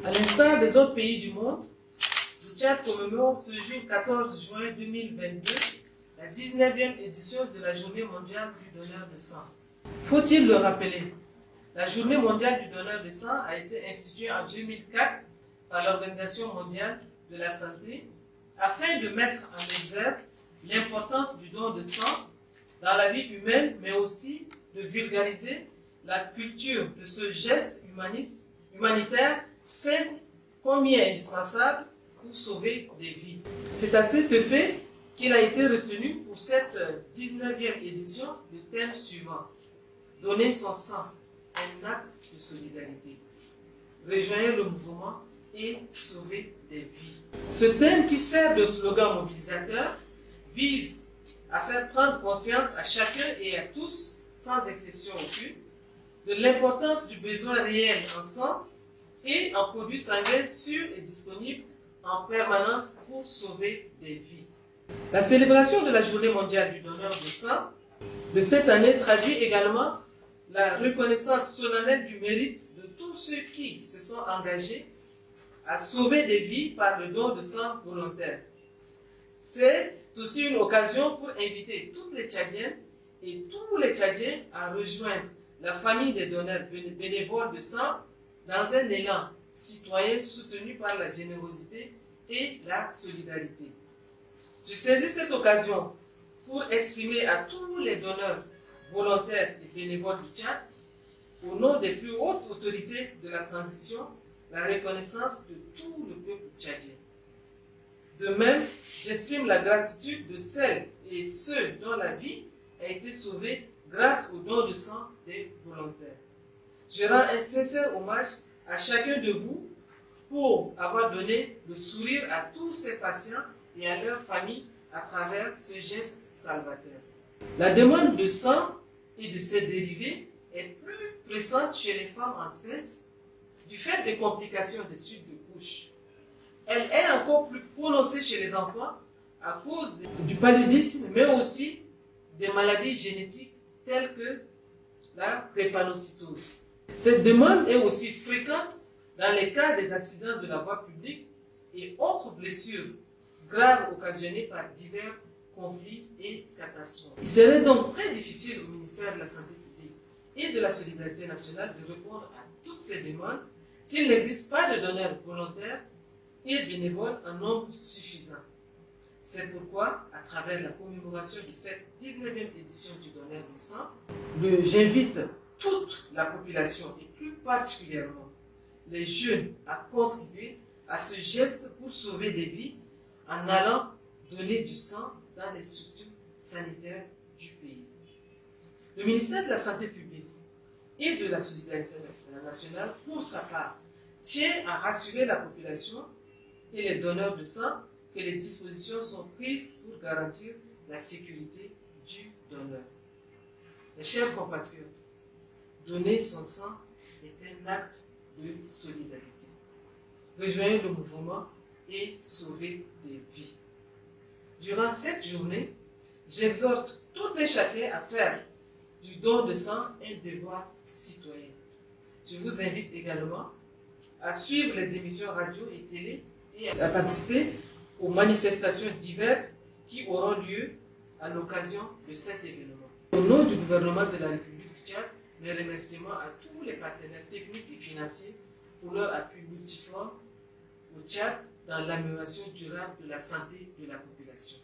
À l'instar des autres pays du monde, le Tchad commémore ce jour 14 juin 2022 la 19e édition de la Journée mondiale du donneur de sang. Faut-il le rappeler, la Journée mondiale du donneur de sang a été instituée en 2004 par l'Organisation mondiale de la santé afin de mettre en exergue l'importance du don de sang dans la vie humaine, mais aussi de vulgariser la culture de ce geste humanitaire simple, combien indispensable pour sauver des vies. C'est à cet effet qu'il a été retenu pour cette 19e édition le thème suivant: donner son sang, un acte de solidarité. Rejoignez le mouvement et sauver des vies. Ce thème, qui sert de slogan mobilisateur, vise à faire prendre conscience à chacun et à tous, sans exception aucune, de l'importance du besoin réel en sang et en produits sanguins sûrs et disponibles en permanence pour sauver des vies. La célébration de la Journée mondiale du donneur de sang de cette année traduit également la reconnaissance solennelle du mérite de tous ceux qui se sont engagés à sauver des vies par le don de sang volontaire. C'est aussi une occasion pour inviter toutes les Tchadiennes et tous les Tchadiens à rejoindre la famille des donneurs bénévoles de sang dans un élan citoyen soutenu par la générosité et la solidarité. Je saisis cette occasion pour exprimer à tous les donneurs volontaires et bénévoles du Tchad, au nom des plus hautes autorités de la transition, la reconnaissance de tout le peuple tchadien. De même, j'exprime la gratitude de celles et ceux dont la vie a été sauvée grâce au don de sang des volontaires. Je rends un sincère hommage à chacun de vous pour avoir donné le sourire à tous ces patients et à leurs familles à travers ce geste salvateur. La demande de sang et de ses dérivés est plus pressante chez les femmes enceintes du fait des complications des suites de couches. Elle est encore plus prononcée chez les enfants à cause du paludisme, mais aussi des maladies génétiques telles que la drépanocytose. Cette demande est aussi fréquente dans les cas des accidents de la voie publique et autres blessures graves occasionnées par divers conflits et catastrophes. Il serait donc très difficile au ministère de la Santé publique et de la Solidarité nationale de répondre à toutes ces demandes s'il n'existe pas de donneurs volontaires et bénévoles en nombre suffisant. C'est pourquoi, à travers la commémoration de cette 19e édition du donneur de sang, j'invite toute la population et plus particulièrement les jeunes à contribuer à ce geste pour sauver des vies en allant donner du sang dans les structures sanitaires du pays. Le ministère de la Santé publique et de la Solidarité nationale, pour sa part, tient à rassurer la population et les donneurs de sang que les dispositions sont prises pour garantir la sécurité du donneur. Mes chers compatriotes, donner son sang est un acte de solidarité. Rejoignez le mouvement et sauvez des vies. Durant cette journée, j'exhorte tout et chacun à faire du don de sang un devoir citoyen. Je vous invite également à suivre les émissions radio et télé et à participer aux manifestations diverses qui auront lieu à l'occasion de cet événement. Au nom du gouvernement de la République du Tchad, mes remerciements à tous les partenaires techniques et financiers pour leur appui multiforme au Tchad dans l'amélioration durable de la santé de la population.